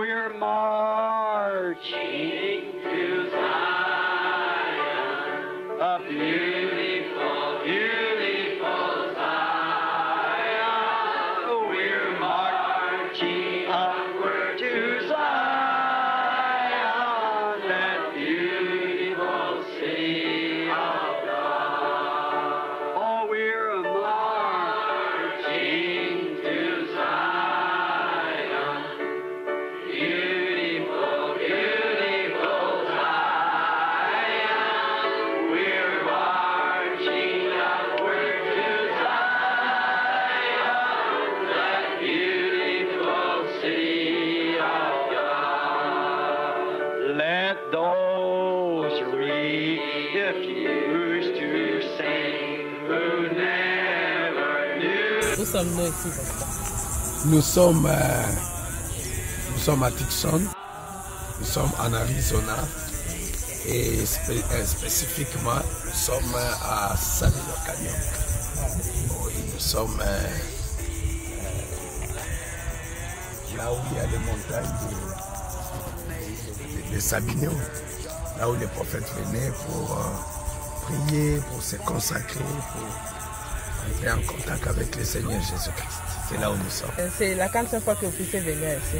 we're marching to Zion, a beautiful, beautiful Zion. We're marching upward to Zion, that beautiful city of God. Oh, we're marching to Zion, beautiful, beautiful Zion. We're marching upward to Zion, that beautiful city of God. Let those refuse to sing who never knew. Où sommes-nous ici, pasteur? Nous sommes à Tucson, nous sommes en Arizona et spécifiquement nous sommes à Sabino Canyon. Oui, nous sommes là où il y a les montagnes de Sabino, là où les prophètes venaient pour prier, pour se consacrer, pour entrer en contact avec le Seigneur Jésus-Christ. C'est là où nous sommes. C'est la 4e fois que vous puissiez venir ici.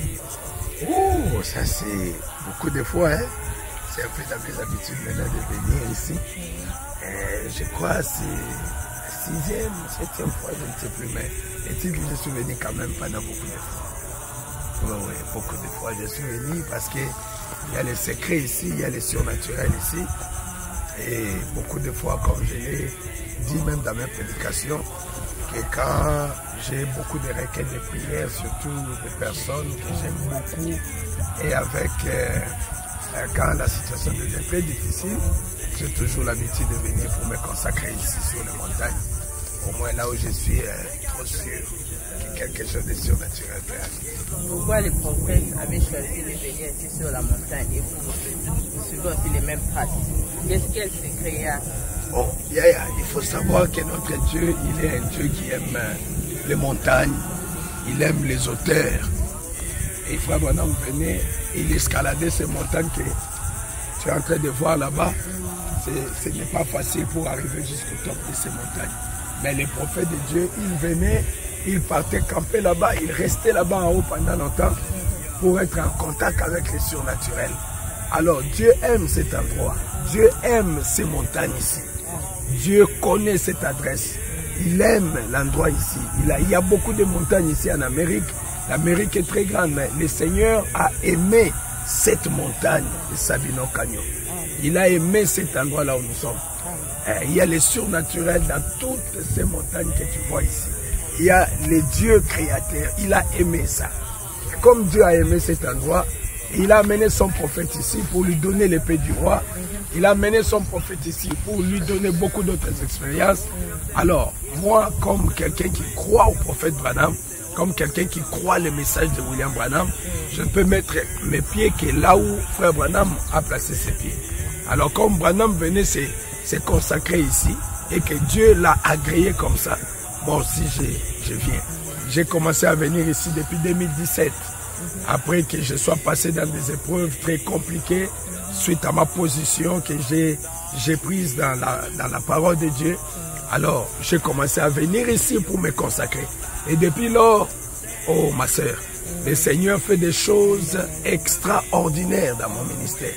Oh, ça c'est beaucoup de fois. Hein? C'est un peu dans mes habitudes maintenant de venir ici. Je crois que c'est la 6e, 7e fois, je ne sais plus. Mais les titres, je suis venu quand même pendant beaucoup de fois. Oui, beaucoup de fois je suis venu parce qu'il y a les secrets ici, il y a les surnaturels ici. Et beaucoup de fois, comme je l'ai dit même dans mes prédications, que quand j'ai beaucoup de requêtes de prière, surtout des personnes que j'aime beaucoup, et avec quand la situation devient très difficile, j'ai toujours l'habitude de venir pour me consacrer ici sur les montagnes. Au moins là où je suis trop sûr que quelque chose de surnaturel peut arriver. Pourquoi les prophètes avaient choisi de venir ici sur la montagne et vous suivez aussi les mêmes pratiques? Quel secret il y a? Oh, il faut savoir que notre Dieu, il est un Dieu qui aime les montagnes, il aime les hauteurs. Et Frère Branham venait, il escaladait ces montagnes que tu es en train de voir là-bas. Ce n'est pas facile pour arriver jusqu'au top de ces montagnes. Mais les prophètes de Dieu, ils venaient, ils partaient camper là-bas, ils restaient là-bas en haut pendant longtemps pour être en contact avec les surnaturels. Alors Dieu aime cet endroit, Dieu aime ces montagnes ici. Dieu connaît cette adresse. Il aime l'endroit ici. Il y a beaucoup de montagnes ici en Amérique. L'Amérique est très grande, mais le Seigneur a aimé cette montagne de Sabino Canyon. Il a aimé cet endroit là où nous sommes. Il y a les surnaturels dans toutes ces montagnes que tu vois ici. Il y a les dieux créateurs. Il a aimé ça. Comme Dieu a aimé cet endroit, il a amené son prophète ici pour lui donner l'épée du roi. Il a amené son prophète ici pour lui donner beaucoup d'autres expériences. Alors, moi, comme quelqu'un qui croit au prophète Branham, comme quelqu'un qui croit le message de William Branham, je ne peux mettre mes pieds que là où frère Branham a placé ses pieds. Alors, comme Branham venait se consacrer ici et que Dieu l'a agréé comme ça, moi aussi je viens. J'ai commencé à venir ici depuis 2017. Après que je sois passé dans des épreuves très compliquées, suite à ma position que j'ai prise dans la parole de Dieu, alors j'ai commencé à venir ici pour me consacrer. Et depuis lors, oh ma sœur, le Seigneur fait des choses extraordinaires dans mon ministère.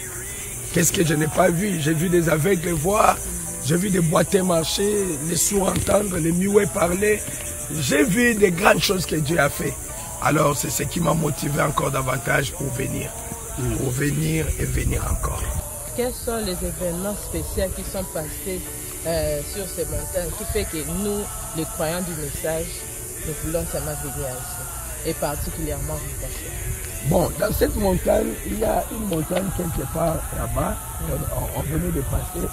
Qu'est-ce que je n'ai pas vu? J'ai vu des aveugles voir, j'ai vu des boiteux marcher, les sourds entendre, les muets parler. J'ai vu des grandes choses que Dieu a fait. Alors c'est ce qui m'a motivé encore davantage pour venir et venir encore. Quels sont les événements spéciaux qui sont passés sur ces montagnes qui fait que nous, les croyants du message, nous voulons seulement venir ici, et particulièrement vous, pasteur? Bon, dans cette montagne, il y a une montagne quelque part là-bas, on venait de passer.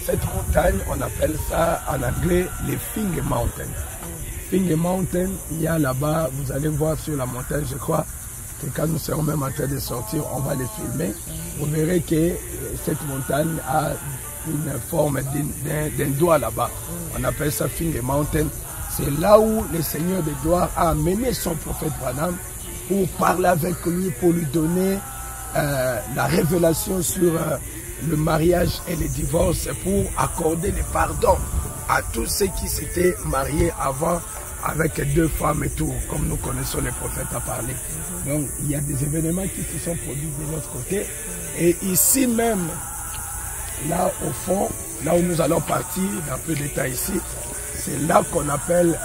Cette montagne, on appelle ça en anglais les Finger Mountain. Finger Mountain, il y a là-bas, vous allez voir sur la montagne, je crois, que quand nous serons même en train de sortir, on va les filmer. Vous verrez que cette montagne a une forme d'un doigt là-bas. On appelle ça Finger Mountain. C'est là où le Seigneur de gloire a amené son prophète Branham pour parler avec lui, pour lui donner la révélation sur le mariage et le divorce, pour accorder le pardon à tous ceux qui s'étaient mariés avant avec 2 femmes et tout, comme nous connaissons les prophètes à parler. Donc il y a des événements qui se sont produits de l'autre côté. Et ici même, là au fond, là où nous allons partir dans peu de temps ici, c'est là qu'on appelle,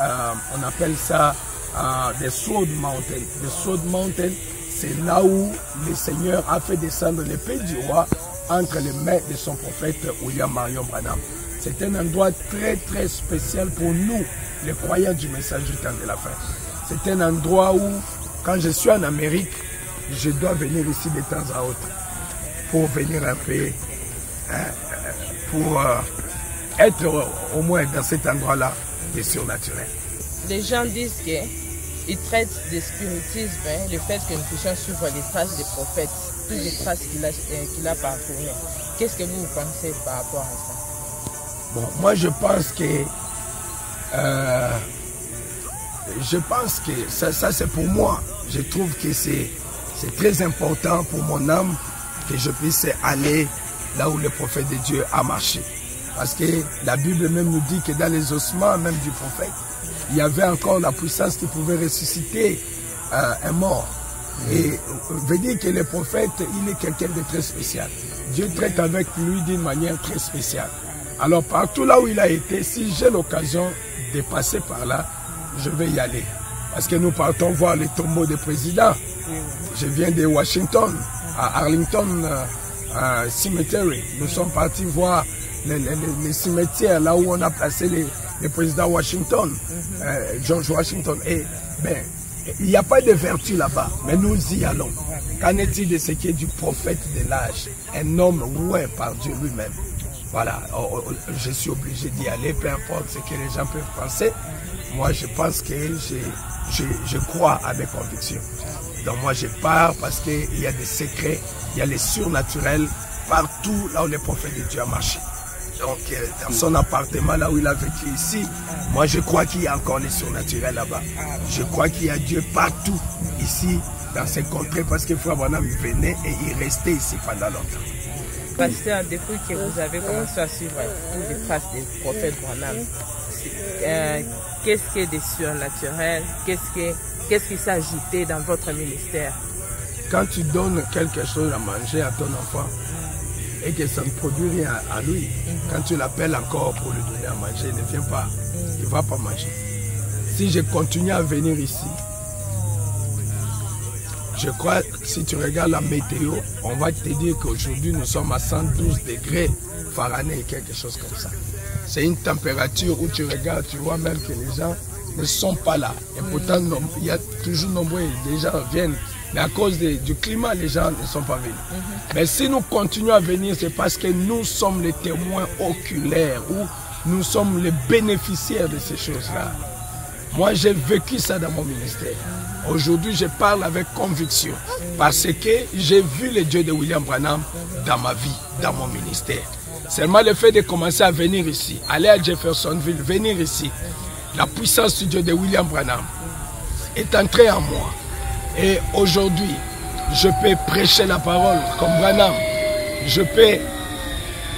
on appelle ça des Sword Mountain. Les Sword Mountain, c'est là où le Seigneur a fait descendre l'épée du roi entre les mains de son prophète William Marion Branham. C'est un endroit très très spécial pour nous, les croyants du message du temps de la fin. C'est un endroit où, quand je suis en Amérique, je dois venir ici de temps à autre pour venir un peu, pour être au moins dans cet endroit-là de surnaturel. Les gens disent qu'ils traitent de spiritisme, le fait que nous puissions suivre les traces des prophètes, toutes les traces qu'il a parcourues. Qu'est-ce que vous pensez par rapport à ça? Bon, moi je pense que ça c'est pour moi. Je trouve que c'est très important pour mon âme que je puisse aller là où le prophète de Dieu a marché. Parce que la Bible même nous dit que dans les ossements même du prophète, il y avait encore la puissance qui pouvait ressusciter un mort. Et veut dire que le prophète, il est quelqu'un de très spécial. Dieu traite avec lui d'une manière très spéciale. Alors partout là où il a été, si j'ai l'occasion de passer par là, je vais y aller. Parce que nous partons voir les tombeaux des présidents. Je viens de Washington, à Arlington Cemetery. Nous sommes partis voir les cimetières là où on a placé les présidents Washington, George Washington. Et ben, il n'y a pas de vertu là-bas, mais nous y allons. Qu'en est-il de ce qui est du prophète de l'âge, un homme loué par Dieu lui-même? Voilà, je suis obligé d'y aller, peu importe ce que les gens peuvent penser. Moi, je pense que je crois à mes convictions. Donc moi, je pars parce qu'il y a des secrets, il y a les surnaturels partout là où le prophète de Dieu a marché. Donc, dans son appartement, là où il a vécu ici, moi, je crois qu'il y a encore les surnaturels là-bas. Je crois qu'il y a Dieu partout ici, dans ces contrées, parce que Frère Branham venait et il restait ici pendant longtemps. Pasteur, depuis que vous avez commencé à suivre toutes les traces des prophètes Branham, qu'est-ce qui est des surnaturels? Qu'est-ce qui s'est ajouté dans votre ministère? Quand tu donnes quelque chose à manger à ton enfant et que ça ne produit rien à lui, quand tu l'appelles encore pour lui donner à manger, il ne vient pas, il ne va pas manger. Si je continue à venir ici, je crois que si tu regardes la météo, on va te dire qu'aujourd'hui nous sommes à 112 degrés Fahrenheit, quelque chose comme ça. C'est une température où tu regardes, tu vois même que les gens ne sont pas là. Et pourtant, il y a toujours nombreux, les gens viennent. Mais à cause du climat, les gens ne sont pas venus. Mais si nous continuons à venir, c'est parce que nous sommes les témoins oculaires, ou nous sommes les bénéficiaires de ces choses-là. Moi, j'ai vécu ça dans mon ministère. Aujourd'hui, je parle avec conviction parce que j'ai vu le Dieu de William Branham dans ma vie, dans mon ministère. Seulement le fait de commencer à venir ici, aller à Jeffersonville, venir ici, la puissance du Dieu de William Branham est entrée en moi. Et aujourd'hui, je peux prêcher la parole comme Branham. Je peux...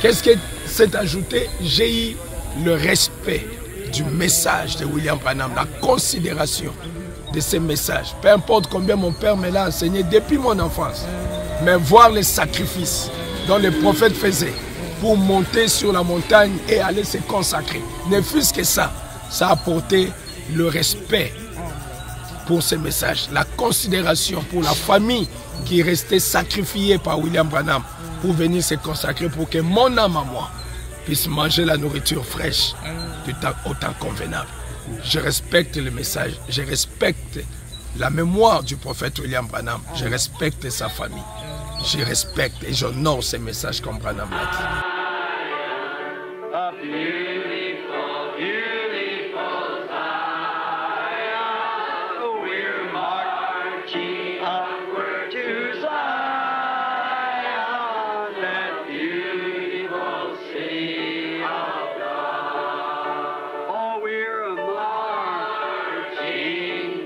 Qu'est-ce qui s'est ajouté? J'ai eu le respect du message de William Branham, la considération de ces messages. Peu importe combien mon père me l'a enseigné depuis mon enfance. Mais voir les sacrifices dont les prophètes faisaient pour monter sur la montagne et aller se consacrer. Ne fût-ce que ça, ça a apporté le respect pour ces messages, la considération pour la famille qui restait sacrifiée par William Branham pour venir se consacrer pour que mon âme à moi puisse manger la nourriture fraîche au temps convenable. Je respecte le message, je respecte la mémoire du prophète William Branham, je respecte sa famille, je respecte et j'honore ces messages comme Branham l'a dit. A beautiful, beautiful Zion. We're marching upward to Zion, that beautiful city of God. Oh, we're marching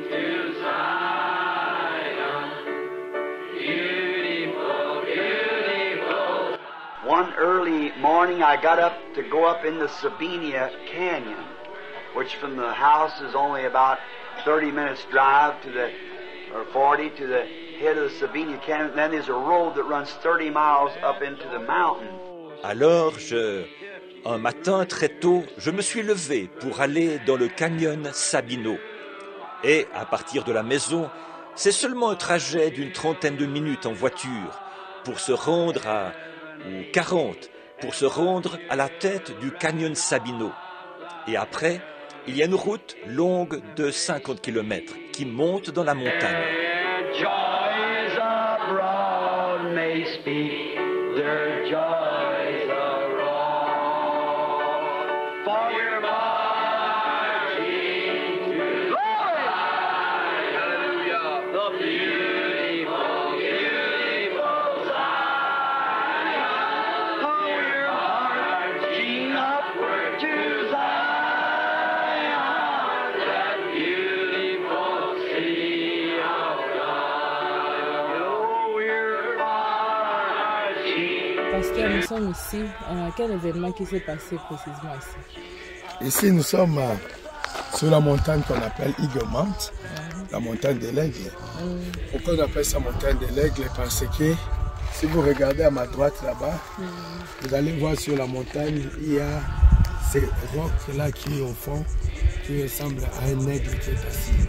to Zion. one early morning I got up to go up in the Sabinia Canyon, which from the house is only about 30 minutes drive to the, or 40 to the head of the Sabinia Canyon. And then there's a road that runs 30 miles up into the mountain. Alors, un matin très tôt, je me suis levé pour aller dans le canyon Sabino. Et à partir de la maison, c'est seulement un trajet d'une 30aine de minutes en voiture pour se rendre ou 40, pour se rendre à la tête du canyon Sabino. Et après, il y a une route longue de 50 km qui monte dans la montagne. Joys abroad may speak their joys abroad. For we're marching to glory. Hallelujah. The beautiful, beautiful Zion. For we're marching upward to Zion, that beautiful city of God. Oh, we're marching. Pasteur, nous sommes ici. Quel événement qui s'est passé précisément ici? Ici, nous sommes sur la montagne qu'on appelle Eagle Mount, la montagne de l'aigle. Pourquoi on appelle ça montagne de l'aigle? Parce que si vous regardez à ma droite là-bas, vous allez voir sur la montagne, il y a ces rocs-là qui au fond, qui ressemblent à un aigle qui est assis.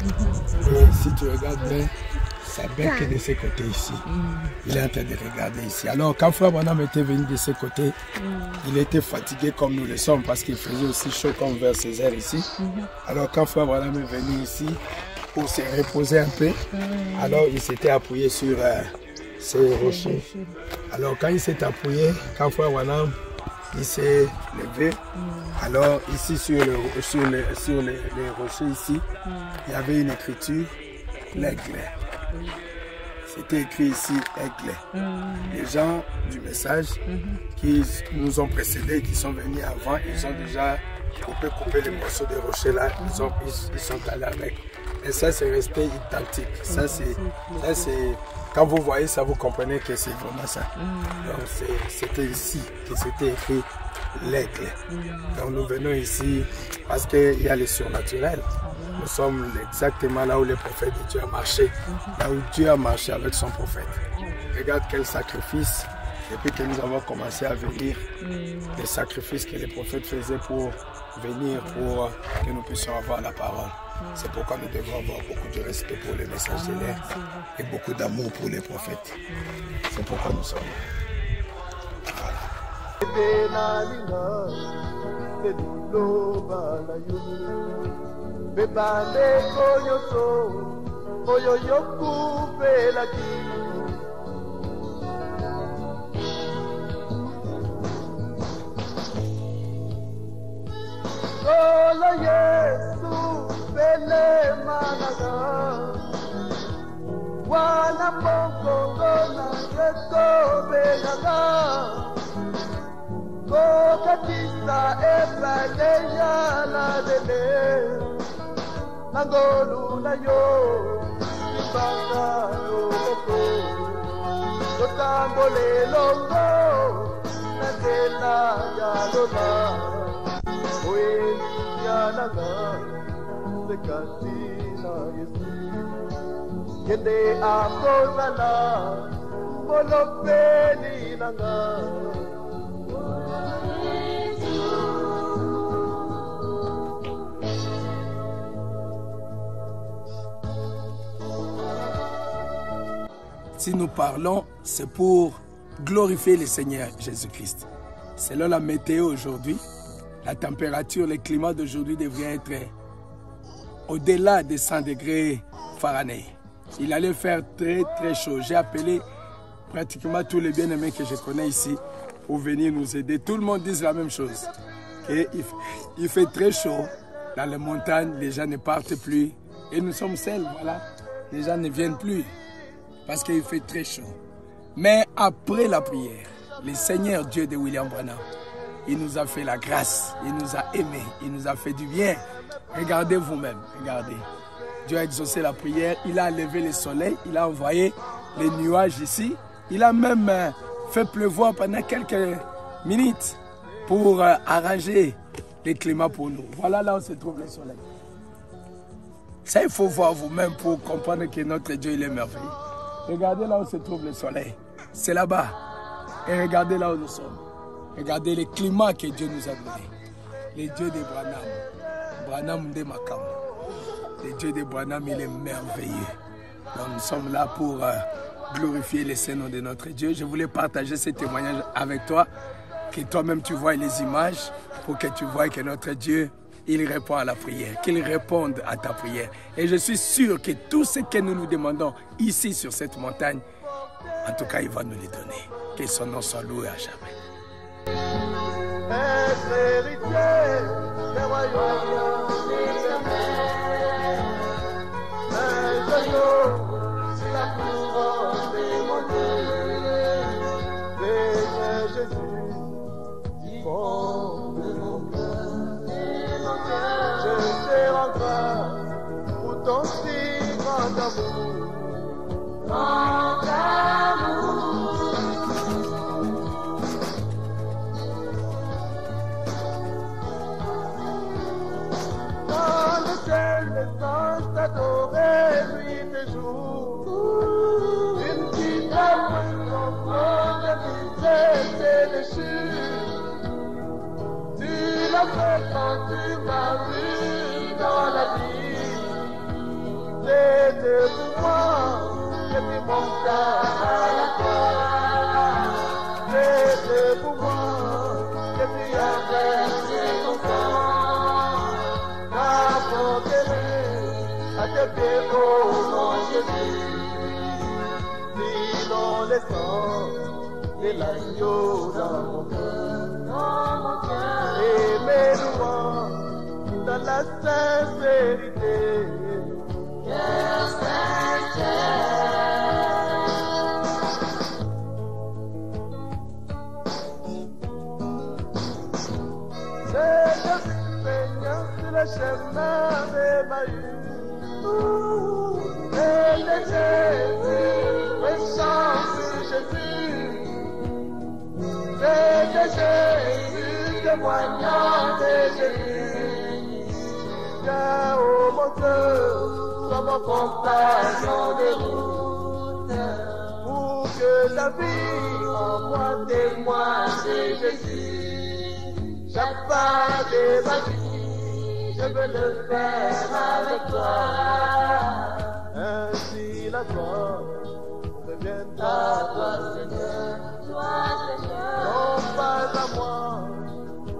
Et si tu regardes bien, sa bec est de ce côté ici. Il est en train de regarder ici. Alors quand Frère Branham était venu de ce côté, il était fatigué comme nous le sommes parce qu'il faisait aussi chaud comme vers ces heures ici. Alors quand Frère Branham est venu ici pour se reposer un peu, alors il s'était appuyé sur ces rochers. Alors quand il s'est appuyé, quand Frère Branham il s'est levé, alors ici sur les rochers ici, il y avait une écriture, l'aigle. C'était écrit ici, aigle. Les gens du message qui nous ont précédés, qui sont venus avant, ils ont déjà coupé les morceaux de rochers là, ils sont allés avec. Et ça, c'est resté identique. Ça, c'est quand vous voyez ça, vous comprenez que c'est vraiment ça. Donc, c'était ici que c'était écrit l'aigle. Donc, nous venons ici parce qu'il y a le surnaturel. Nous sommes exactement là où le prophète de Dieu a marché, là où Dieu a marché avec son prophète. Regarde quel sacrifice, depuis que nous avons commencé à venir, les sacrifices que les prophètes faisaient pour venir, pour que nous puissions avoir la parole. C'est pourquoi nous devons avoir beaucoup de respect pour les messages de l'air et beaucoup d'amour pour les prophètes. C'est pourquoi nous sommes Si nous parlons, c'est pour glorifier le Seigneur Jésus-Christ. Selon la météo aujourd'hui, la température, le climat d'aujourd'hui devrait être au-delà de 100 degrés Fahrenheit. Il allait faire très très chaud. J'ai appelé pratiquement tous les bien-aimés que je connais ici pour venir nous aider. Tout le monde dit la même chose. Il fait très chaud dans les montagnes, les gens ne partent plus. Et nous sommes seuls, voilà. Les gens ne viennent plus parce qu'il fait très chaud. Mais après la prière, le Seigneur Dieu de William Branham, il nous a fait la grâce, il nous a aimés, il nous a fait du bien. Regardez vous-même, regardez. Dieu a exaucé la prière, il a levé le soleil, il a envoyé les nuages ici. Il a même fait pleuvoir pendant quelques minutes pour arranger les climats pour nous. Voilà là où se trouve le soleil. Ça, il faut voir vous-même pour comprendre que notre Dieu, il est merveilleux. Regardez là où se trouve le soleil. C'est là-bas. Et regardez là où nous sommes. Regardez les climats que Dieu nous a donnés. Les dieux de Branham. Branham de Makam. Le Dieu de Branham, il est merveilleux. Donc nous sommes là pour glorifier le Saint-Nom de notre Dieu. Je voulais partager ce témoignage avec toi, que toi-même tu vois les images, pour que tu vois que notre Dieu, il répond à la prière, qu'il réponde à ta prière. Et je suis sûr que tout ce que nous nous demandons ici sur cette montagne, en tout cas, il va nous les donner. Que son nom soit loué à jamais. Quand tu m'as vu dans la vie, c'était pour moi que tu montas à la croix. C'était pour moi que tu as versé ton sang. Apporte-le à tes pieds, oh mon Jésus. Dis dans le sang de l'agneau dans mon cœur. Et mes louanges dans la sincérité. Cœur sincère. C'est l'expérience de le chemin d'Emmaüs. Et de Jésus, le chant de Jésus. C'est de Jésus, témoignant de Jésus. Viens, ô mon Dieu, sois mon compagnon de route. Pour que ta vie en moi témoigne de Jésus. J'appartiens ma vie, je veux le faire avec toi. Ainsi la gloire revient à toi, Seigneur. Non pas à moi,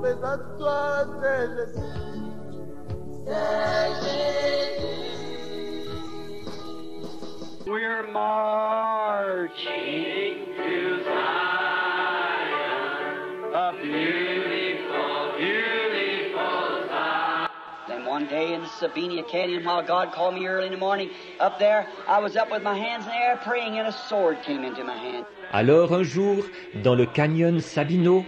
mais à toi, c'est Jésus. C'est Jésus. We're marching to Zion, a beautiful, beautiful Zion. Then one day in the Sabina Canyon, while God called me early in the morning, up there, I was up with my hands in the air praying, and a sword came into my hand. Alors un jour, dans le canyon Sabino,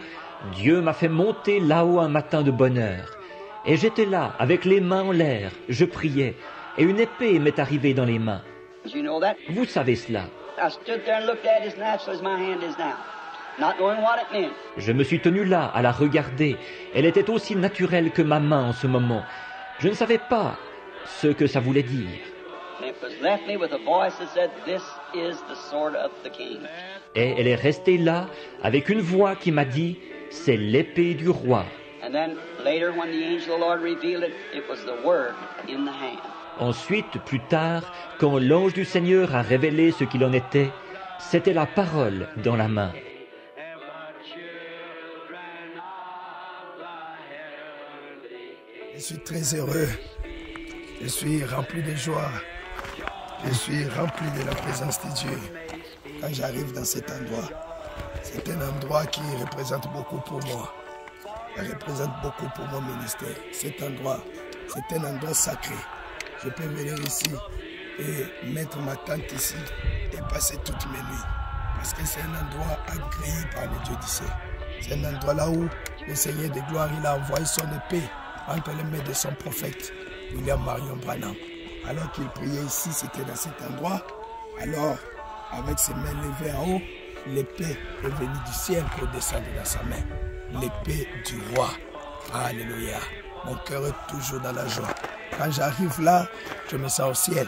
Dieu m'a fait monter là-haut un matin de bonne heure. Et j'étais là, avec les mains en l'air, je priais, et une épée m'est arrivée dans les mains. You know that? Vous savez cela. I stood there and looked at it as natural as my hand is now, not knowing what it meant. Je me suis tenu là, à la regarder. Elle était aussi naturelle que ma main en ce moment. Je ne savais pas ce que ça voulait dire. And it was left me with a voice that said, "This is the sword of the king." Et elle est restée là, avec une voix qui m'a dit, c'est l'épée du roi. And then later, when the angel of the Lord revealed it, it was the word in the hand. Ensuite, plus tard, quand l'ange du Seigneur a révélé ce qu'il en était, c'était la parole dans la main. Je suis très heureux. Je suis rempli de joie. Je suis rempli de la présence de Dieu. Quand j'arrive dans cet endroit, c'est un endroit qui représente beaucoup pour moi. Il représente beaucoup pour mon ministère. Cet endroit, c'est un endroit sacré. Je peux venir ici et mettre ma tente ici et passer toutes mes nuits. Parce que c'est un endroit agréé par le Dieu du ciel. C'est un endroit là où le Seigneur de gloire, il a envoyé son épée entre les mains de son prophète, William Marion Branham. Alors qu'il priait ici, c'était dans cet endroit. Alors, avec ses mains levées en haut, l'épée est venue du ciel pour descendre dans sa main. L'épée du roi. Alléluia. Mon cœur est toujours dans la joie. Quand j'arrive là, je me sens au ciel.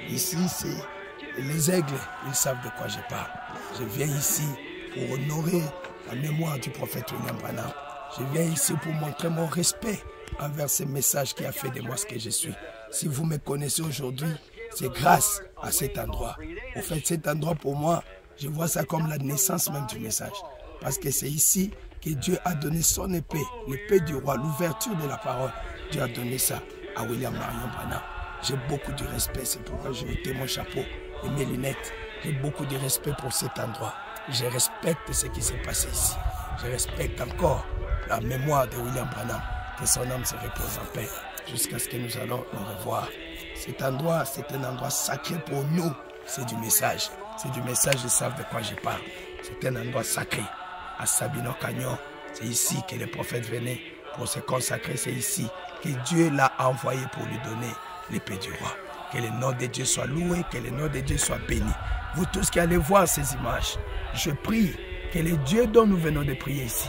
Ici, c'est les aigles, ils savent de quoi je parle. Je viens ici pour honorer la mémoire du prophète William Branham. Je viens ici pour montrer mon respect envers ce message qui a fait de moi ce que je suis. Si vous me connaissez aujourd'hui, c'est grâce à cet endroit. Au fait, cet endroit pour moi, je vois ça comme la naissance même du message. Parce que c'est ici que Dieu a donné son épée, l'épée du roi, l'ouverture de la parole. Dieu a donné ça à William Marion Branham. J'ai beaucoup de respect, c'est pourquoi j'ai ôté mon chapeau et mes lunettes. J'ai beaucoup de respect pour cet endroit. Je respecte ce qui s'est passé ici. Je respecte encore la mémoire de William Branham. Que son âme se repose en paix jusqu'à ce que nous allons nous revoir. Cet endroit, c'est un endroit sacré pour nous. C'est du message. C'est du message, ils savent de quoi je parle. C'est un endroit sacré. À Sabino Canyon, c'est ici que les prophètes venaient pour se consacrer. C'est ici que Dieu l'a envoyé pour lui donner l'épée du roi. Que le nom de Dieu soit loué, que le nom de Dieu soit béni. Vous tous qui allez voir ces images, je prie que le Dieu dont nous venons de prier ici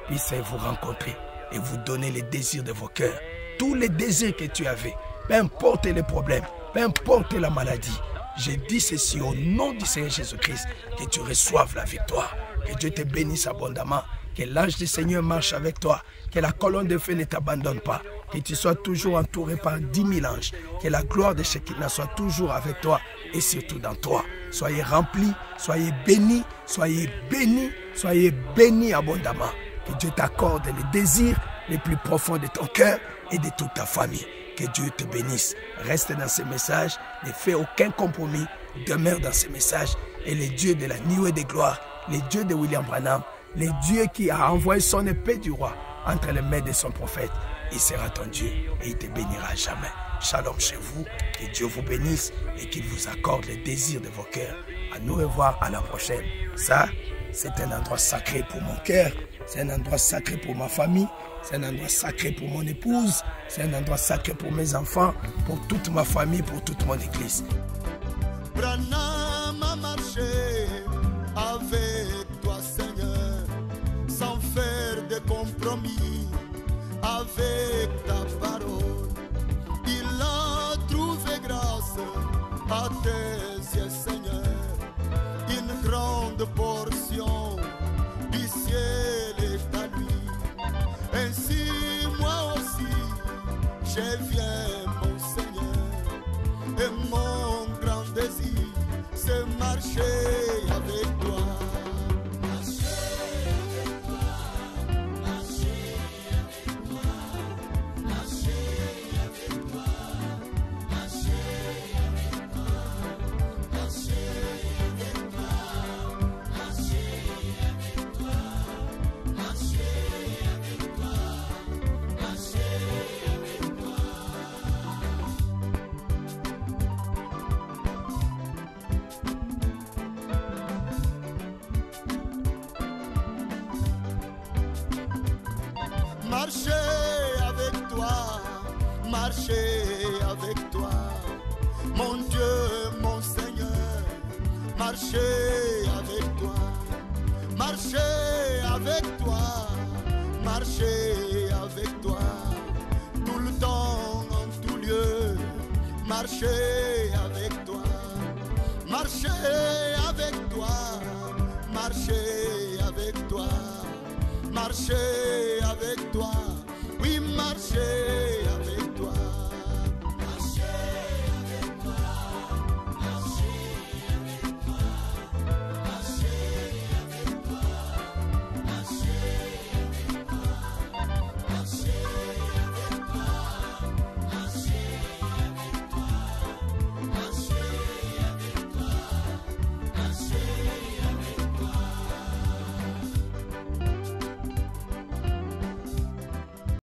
puisse vous rencontrer et vous donner les désirs de vos cœurs. Tous les désirs que tu avais, peu importe les problèmes, peu importe la maladie. Je dis ceci au nom du Seigneur Jésus-Christ, que tu reçoives la victoire, que Dieu te bénisse abondamment, que l'ange du Seigneur marche avec toi, que la colonne de feu ne t'abandonne pas, que tu sois toujours entouré par 10 000 anges, que la gloire de Shekinah soit toujours avec toi et surtout dans toi. Soyez remplis, soyez bénis, soyez bénis, soyez bénis abondamment. Que Dieu t'accorde les désirs les plus profonds de ton cœur et de toute ta famille. Que Dieu te bénisse. Reste dans ce message, ne fais aucun compromis, demeure dans ce message. Et le Dieu de la nuée de gloire, le Dieu de William Branham, le Dieu qui a envoyé son épée du roi entre les mains de son prophète, il sera ton Dieu et il te bénira à jamais. Shalom chez vous, que Dieu vous bénisse et qu'il vous accorde les désirs de vos cœurs. À nous revoir à la prochaine. Ça, c'est un endroit sacré pour mon cœur, c'est un endroit sacré pour ma famille, c'est un endroit sacré pour mon épouse, c'est un endroit sacré pour mes enfants, pour toute ma famille, pour toute mon église. Branham a marché avec toi, Seigneur, sans faire de compromis avec ta parole. Il a trouvé grâce à tes yeux, Seigneur, une grande portion du ciel est à lui. Ainsi moi aussi, je viens, mon Seigneur, et mon grand désir, c'est marcher avec toi. Marcher avec toi, mon Dieu, mon Seigneur, marcher avec toi, marcher avec toi, marcher avec toi, tout le temps, en tout lieu, marcher avec toi, marcher avec toi, marcher avec toi, marcher avec toi.